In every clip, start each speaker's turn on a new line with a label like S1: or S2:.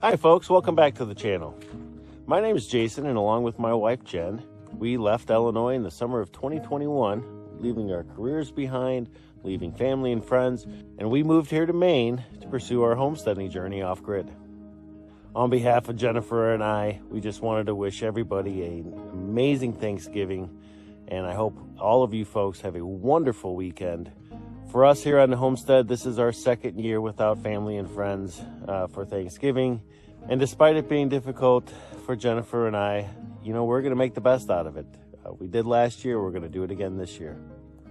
S1: Hi folks, welcome back to the channel. My name is Jason, and along with my wife Jen, we left Illinois in the summer of 2021, leaving our careers behind, leaving family and friends, and we moved here to Maine to pursue our homesteading journey off-grid. On behalf of Jennifer and I, we just wanted to wish everybody an amazing Thanksgiving, and I hope all of you folks have a wonderful weekend. For us here on the homestead, this is our second year without family and friends for Thanksgiving. And despite it being difficult for Jennifer and I, we're going to make the best out of it. We did last year, we're going to do it again this year.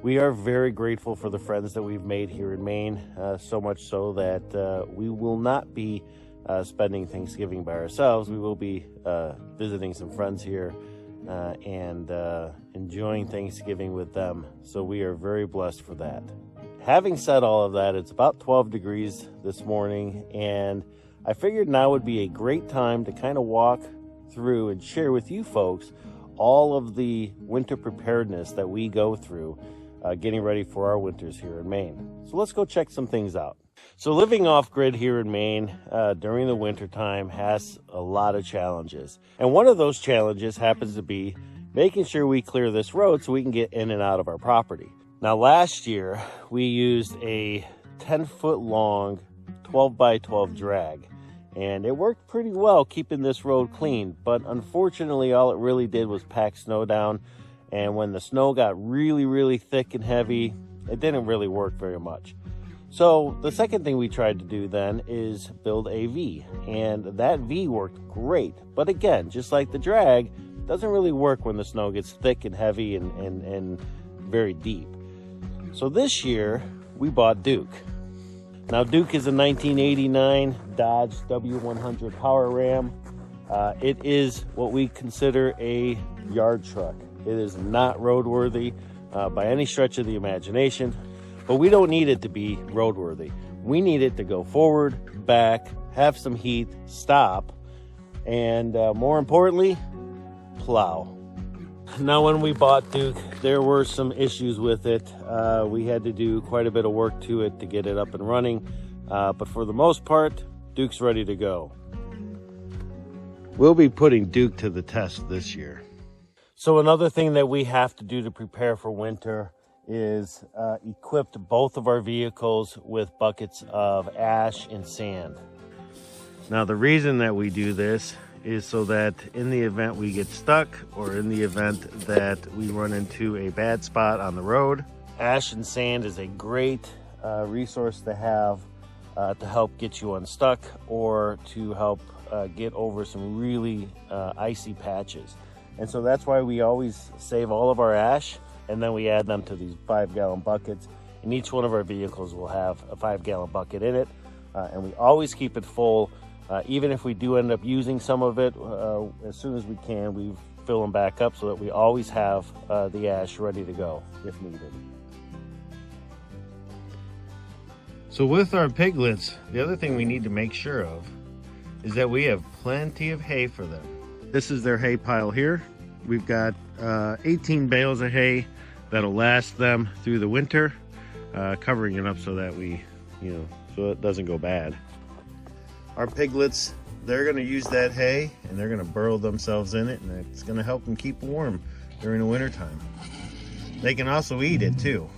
S1: We are very grateful for the friends that we've made here in Maine, so much so that we will not be spending Thanksgiving by ourselves. We will be visiting some friends here and enjoying Thanksgiving with them. So we are very blessed for that. Having said all of that, it's about 12 degrees this morning, and I figured now would be a great time to kind of walk through and share with you folks all of the winter preparedness that we go through getting ready for our winters here in Maine. So let's go check some things out. So living off-grid here in Maine during the winter time has a lot of challenges. And one of those challenges happens to be making sure we clear this road so we can get in and out of our property. Now last year, we used a 10-foot long 12 by 12 drag, and it worked pretty well keeping this road clean, but unfortunately all it really did was pack snow down, and when the snow got really thick and heavy, it didn't really work very much. So the second thing we tried to do then is build a V, and that V worked great, but again, just like the drag, doesn't really work when the snow gets thick and heavy and very deep. So this year, we bought Duke. Now, Duke is a 1989 Dodge W100 Power Ram. It is what we consider a yard truck. It is not roadworthy by any stretch of the imagination, but we don't need it to be roadworthy. We need it to go forward, back, have some heat, stop, and more importantly, plow. Now, when we bought Duke, there were some issues with it. We had to do quite a bit of work to it to get it up and running. But for the most part, Duke's ready to go. We'll be putting Duke to the test this year. So another thing that we have to do to prepare for winter is equip both of our vehicles with buckets of ash and sand. Now, the reason that we do this is so that in the event we get stuck or in the event that we run into a bad spot on the road, ash and sand is a great resource to have to help get you unstuck or to help get over some really icy patches. And so that's why we always save all of our ash, and then we add them to these 5-gallon buckets, and each one of our vehicles will have a 5-gallon bucket in it, and we always keep it full. Even if we do end up using some of it, as soon as we can, we fill them back up so that we always have the ash ready to go if needed. So with our piglets, the other thing we need to make sure of is that we have plenty of hay for them. This is their hay pile here. We've got 18 bales of hay that'll last them through the winter, covering it up so that so it doesn't go bad. Our piglets, they're going to use that hay and they're going to burrow themselves in it, and it's going to help them keep warm during the wintertime. They can also eat it too.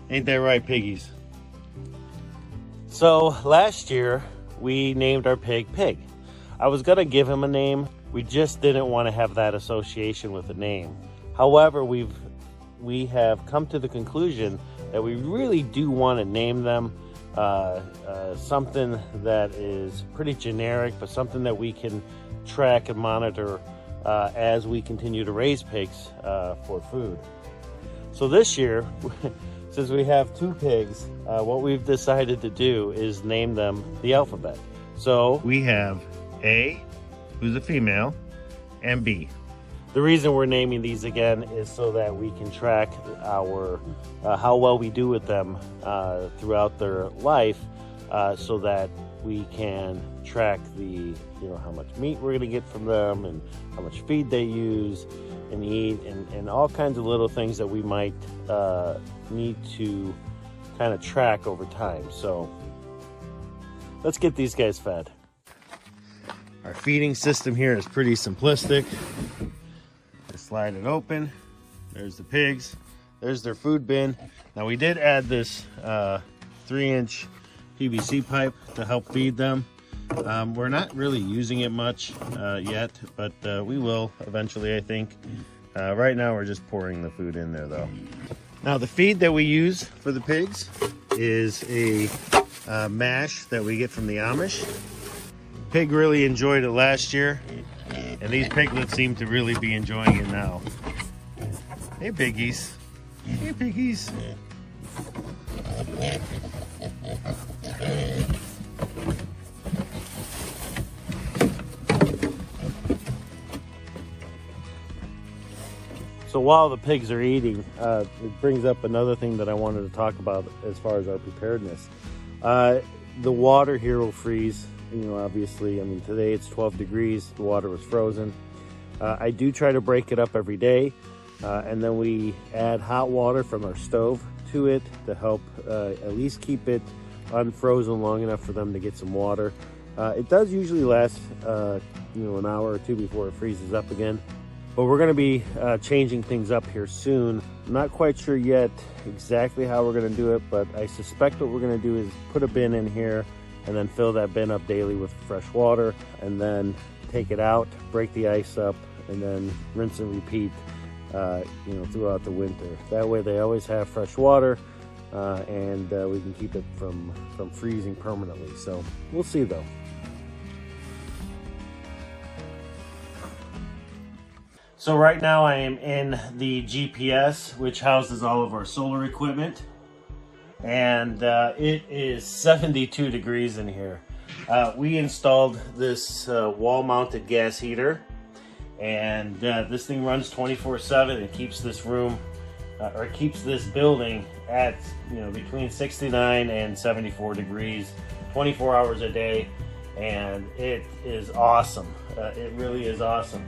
S1: Ain't that right, piggies? So last year we named our pig Pig. I was gonna give him a name. We just didn't want to have that association with a name. However, we have come to the conclusion that we really do want to name them something that is pretty generic, but something that we can track and monitor as we continue to raise pigs for food. So this year, since we have 2 pigs, what we've decided to do is name them the alphabet. So we have A, who's a female, and B. The reason we're naming these again is so that we can track our how well we do with them throughout their life, so that we can track how much meat we're going to get from them and how much feed they use and eat, and all kinds of little things that we might need to kind of track over time. So let's get these guys fed. Our feeding system here is pretty simplistic. Just slide it open. There's the pigs. There's their food bin. Now we did add this 3-inch PVC pipe to help feed them. We're not really using it much yet, but we will eventually, I think. Right now we're just pouring the food in there though. Now the feed that we use for the pigs is a mash that we get from the Amish. Pig really enjoyed it last year, and these piglets seem to really be enjoying it now. Hey piggies. Hey piggies. So while the pigs are eating, it brings up another thing that I wanted to talk about as far as our preparedness. The water here will freeze. Obviously, today it's 12 degrees, the water was frozen. I do try to break it up every day, and then we add hot water from our stove to it to help at least keep it unfrozen long enough for them to get some water. It does usually last an hour or 2 before it freezes up again, but we're going to be changing things up here soon. I'm not quite sure yet exactly how we're going to do it, but I suspect what we're going to do is put a bin in here and then fill that bin up daily with fresh water, and then take it out, break the ice up, and then rinse and repeat throughout the winter. That way they always have fresh water, and we can keep it from freezing permanently. So we'll see though. So right now I am in the GPS, which houses all of our solar equipment. And it is 72 degrees in here. We installed this wall-mounted gas heater, and this thing runs 24/7. It keeps this room, or it keeps this building at between 69 and 74 degrees, 24 hours a day, and it is awesome. It really is awesome.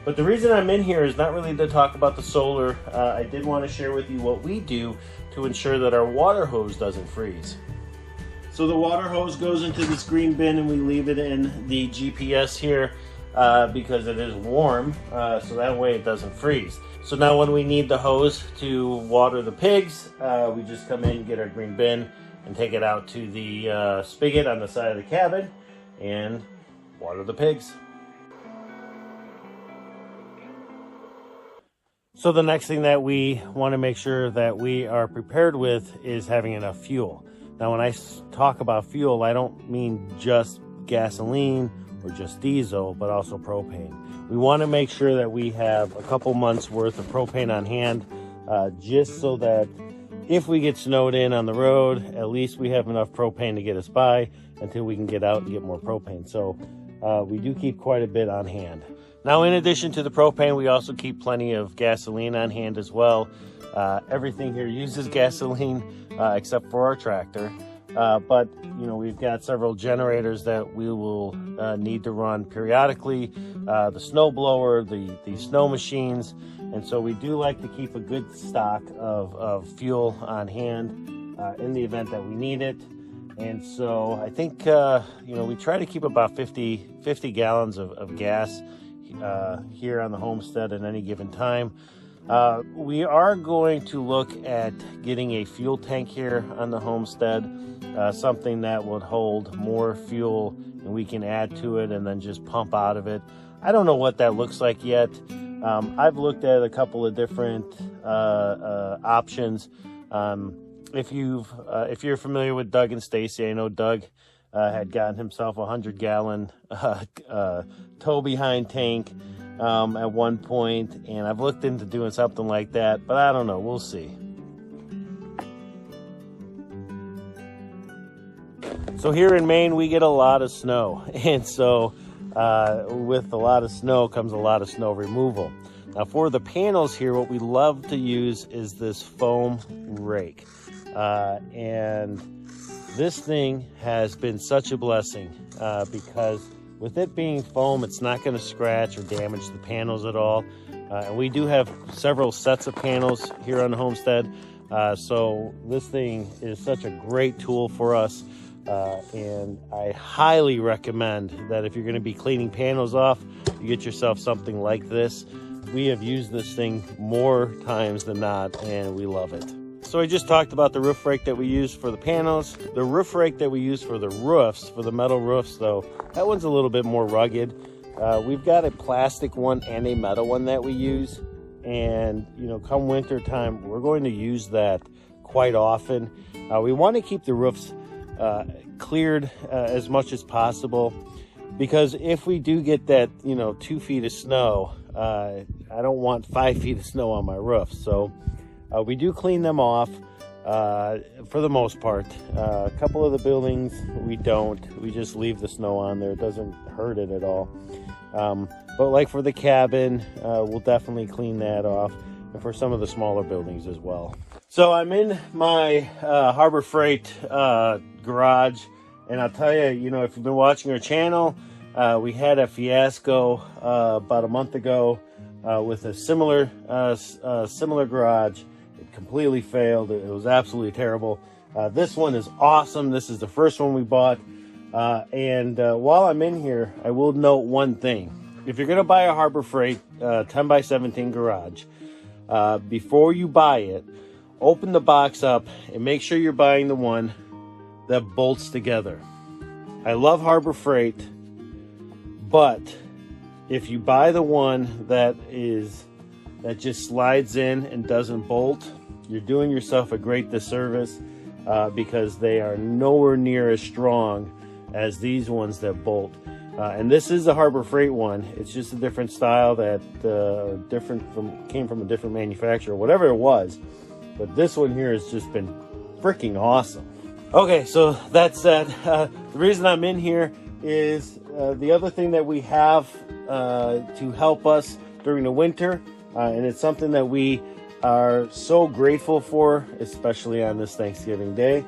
S1: But the reason I'm in here is not really to talk about the solar. I did want to share with you what we do to ensure that our water hose doesn't freeze. So the water hose goes into this green bin, and we leave it in the GPS here because it is warm, so that way it doesn't freeze. So now when we need the hose to water the pigs, we just come in, get our green bin, and take it out to the spigot on the side of the cabin and water the pigs. So the next thing that we want to make sure that we are prepared with is having enough fuel. Now, when I talk about fuel, I don't mean just gasoline or just diesel, but also propane. We want to make sure that we have a couple months worth of propane on hand, just so that if we get snowed in on the road, at least we have enough propane to get us by until we can get out and get more propane. So we do keep quite a bit on hand. Now, in addition to the propane, we also keep plenty of gasoline on hand as well. Everything here uses gasoline except for our tractor. But we've got several generators that we will need to run periodically, the snow blower, the snow machines. And so we do like to keep a good stock of fuel on hand in the event that we need it. And so I think, we try to keep about 50 gallons of gas here on the homestead at any given time. We are going to look at getting a fuel tank here on the homestead, something that would hold more fuel and we can add to it and then just pump out of it. I don't know what that looks like yet. I've looked at a couple of different options. If you're familiar with Doug and Stacy, I know Doug had gotten himself a 100-gallon tow behind tank at one point, and I've looked into doing something like that, but I don't know, we'll see. So here in Maine, we get a lot of snow, and so with a lot of snow comes a lot of snow removal. Now for the panels here, what we love to use is this foam rake, and this thing has been such a blessing because with it being foam, it's not going to scratch or damage the panels at all. And we do have several sets of panels here on the homestead. So this thing is such a great tool for us. And I highly recommend that if you're going to be cleaning panels off, you get yourself something like this. We have used this thing more times than not, and we love it. So I just talked about the roof rake that we use for the panels. The roof rake that we use for the roofs, for the metal roofs though, that one's a little bit more rugged. We've got a plastic one and a metal one that we use. And you know, come winter time, we're going to use that quite often. We want to keep the roofs cleared as much as possible, because if we do get that, 2 feet of snow, I don't want 5 feet of snow on my roof. So we do clean them off for the most part. A couple of the buildings we don't. We just leave the snow on there. It doesn't hurt it at all. But like for the cabin, we'll definitely clean that off, and for some of the smaller buildings as well. So I'm in my Harbor Freight garage, and I'll tell you, if you've been watching our channel, we had a fiasco about a month ago with a similar garage. It completely failed. It was absolutely terrible. This one is awesome. This is the first one we bought. And while I'm in here, I will note one thing. If you're going to buy a Harbor Freight 10x17 garage, before you buy it, open the box up and make sure you're buying the one that bolts together. I love Harbor Freight, but if you buy the one that just slides in and doesn't bolt, you're doing yourself a great disservice, because they are nowhere near as strong as these ones that bolt. And this is the Harbor Freight one. It's just a different style that came from a different manufacturer, whatever it was. But this one here has just been freaking awesome. Okay, so that said, the reason I'm in here is the other thing that we have to help us during the winter, and it's something that we are so grateful for, especially on this Thanksgiving Day,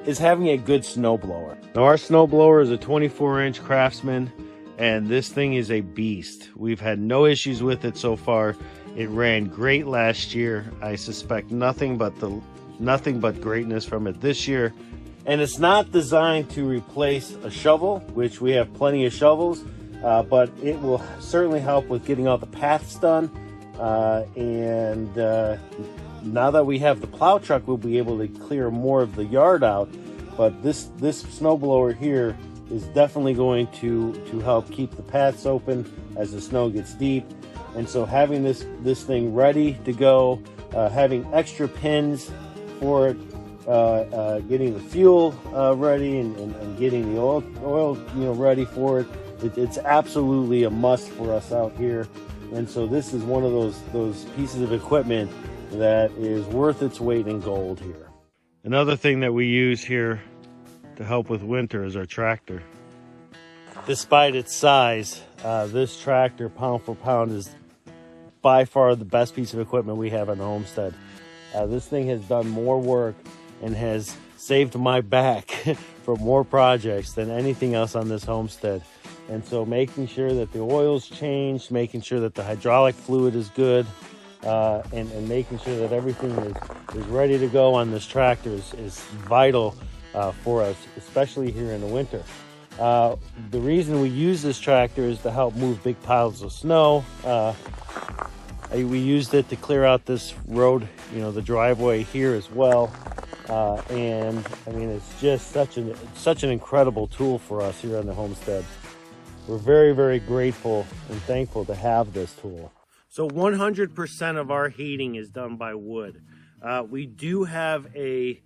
S1: is having a good snowblower. Now our snowblower is a 24-inch Craftsman, and this thing is a beast. We've had no issues with it so far. It ran great last year. I suspect nothing but greatness from it this year. And it's not designed to replace a shovel, which we have plenty of shovels, but it will certainly help with getting all the paths done. And now that we have the plow truck, we'll be able to clear more of the yard out. But this snowblower here is definitely going to help keep the paths open as the snow gets deep. And so having this thing ready to go, having extra pins for it, getting the fuel ready, and getting the oil ready for it, it's absolutely a must for us out here. And so this is one of those pieces of equipment that is worth its weight in gold here. Another thing that we use here to help with winter is our tractor. Despite its size, this tractor, pound for pound, is by far the best piece of equipment we have on the homestead. This thing has done more work and has saved my back for more projects than anything else on this homestead. And so making sure that the oil's changed, making sure that the hydraulic fluid is good, and making sure that everything is ready to go on this tractor is vital for us, especially here in the winter. The reason we use this tractor is to help move big piles of snow. We used it to clear out this road, you know, the driveway here as well. And I mean, it's just such an incredible tool for us here on the homestead. We're very, very grateful and thankful to have this tool. So 100% of our heating is done by wood. We do have an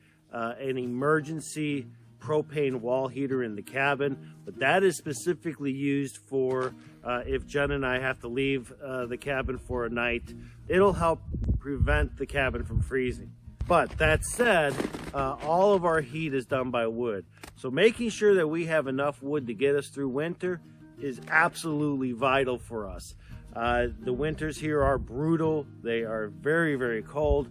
S1: emergency propane wall heater in the cabin, but that is specifically used for if Jen and I have to leave the cabin for a night. It'll help prevent the cabin from freezing. But that said, all of our heat is done by wood. So making sure that we have enough wood to get us through winter is absolutely vital for us. The winters here are brutal. They are very, very cold.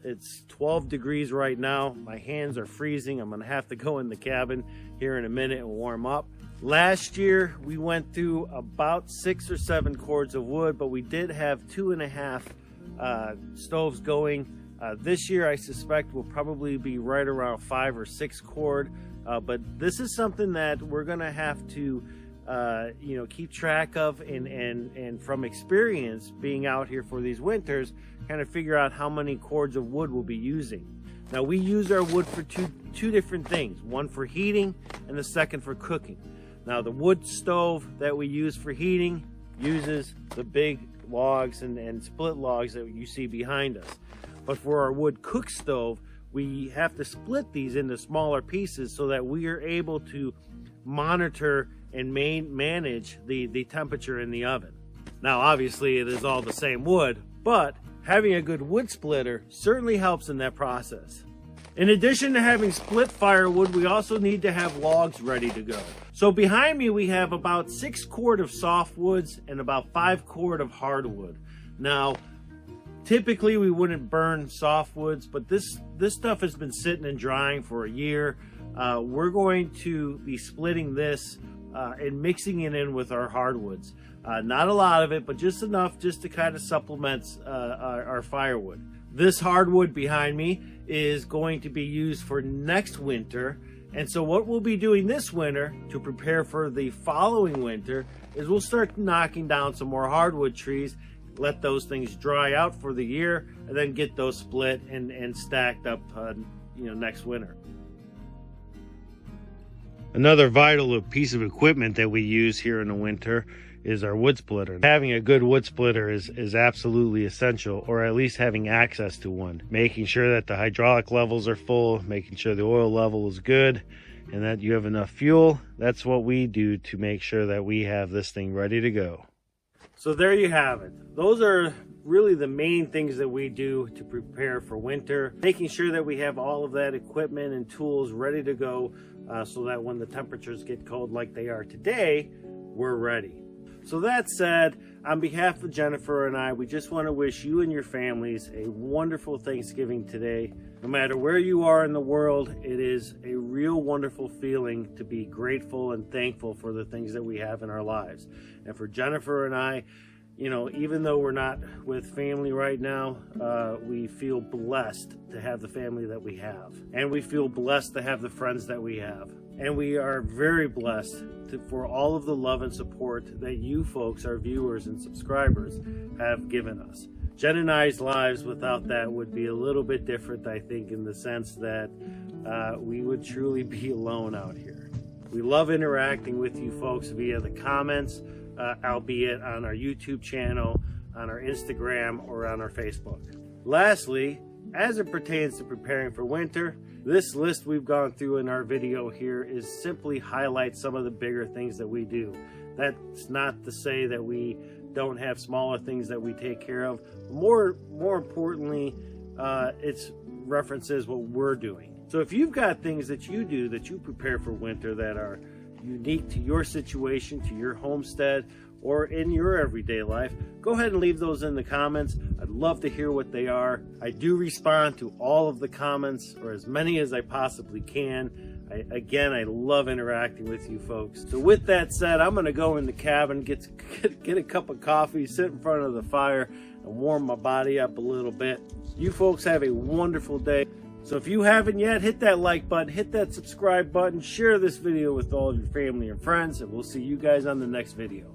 S1: It's 12 degrees right now. My hands are freezing. I'm gonna have to go in the cabin here in a minute and warm up. Last year, we went through about 6 or 7 cords of wood, but we did have 2.5 stoves going. This year, I suspect we'll probably be right around 5 or 6 cord. But this is something that we're gonna have to you know, keep track of, and from experience being out here for these winters, kind of figure out how many cords of wood we'll be using. Now, we use our wood for two different things, one for heating and the second for cooking. Now, the wood stove that we use for heating uses the big logs and split logs that you see behind us. But for our wood cook stove, we have to split these into smaller pieces so that we are able to monitor and manage the temperature in the oven. Now, obviously it is all the same wood, but having a good wood splitter certainly helps in that process. In addition to having split firewood, we also need to have logs ready to go. So behind me we have about 6 cord of softwoods and about 5 cord of hardwood. Now, typically we wouldn't burn softwoods, but this stuff has been sitting and drying for a year. We're going to be splitting this and mixing it in with our hardwoods. Not a lot of it, but just enough just to kind of supplement our firewood. This hardwood behind me is going to be used for next winter. And so what we'll be doing this winter to prepare for the following winter is we'll start knocking down some more hardwood trees, let those things dry out for the year, and then get those split and stacked up you know, next winter. Another vital piece of equipment that we use here in the winter is our wood splitter. Having a good wood splitter is absolutely essential, or at least having access to one. Making sure that the hydraulic levels are full, making sure the oil level is good, and that you have enough fuel. That's what we do to make sure that we have this thing ready to go. So there you have it. Those are really the main things that we do to prepare for winter, making sure that we have all of that equipment and tools ready to go so that when the temperatures get cold like they are today, we're ready. So that said, on behalf of Jennifer and I, we just want to wish you and your families a wonderful Thanksgiving today. No matter where you are in the world, it is a real wonderful feeling to be grateful and thankful for the things that we have in our lives. And for Jennifer and I, you know, even though we're not with family right now, we feel blessed to have the family that we have. And we feel blessed to have the friends that we have. And we are very blessed for all of the love and support that you folks, our viewers and subscribers, have given us. Jen and I's lives without that would be a little bit different, I think, in the sense that we would truly be alone out here. We love interacting with you folks via the comments, albeit on our YouTube channel, on our Instagram, or on our Facebook. Lastly, as it pertains to preparing for winter, this list we've gone through in our video here is simply highlights some of the bigger things that we do. That's not to say that we don't have smaller things that we take care of. More importantly, it's references what we're doing. So if you've got things that you do that you prepare for winter that are unique to your situation, to your homestead, or in your everyday life, go ahead and leave those in the comments. I'd love to hear what they are. I do respond to all of the comments, or as many as I possibly can. I love interacting with you folks. So with that said, I'm gonna go in the cabin, get a cup of coffee, sit in front of the fire, and warm my body up a little bit. You folks have a wonderful day. So if you haven't yet, hit that like button, hit that subscribe button, share this video with all of your family and friends, and we'll see you guys on the next video.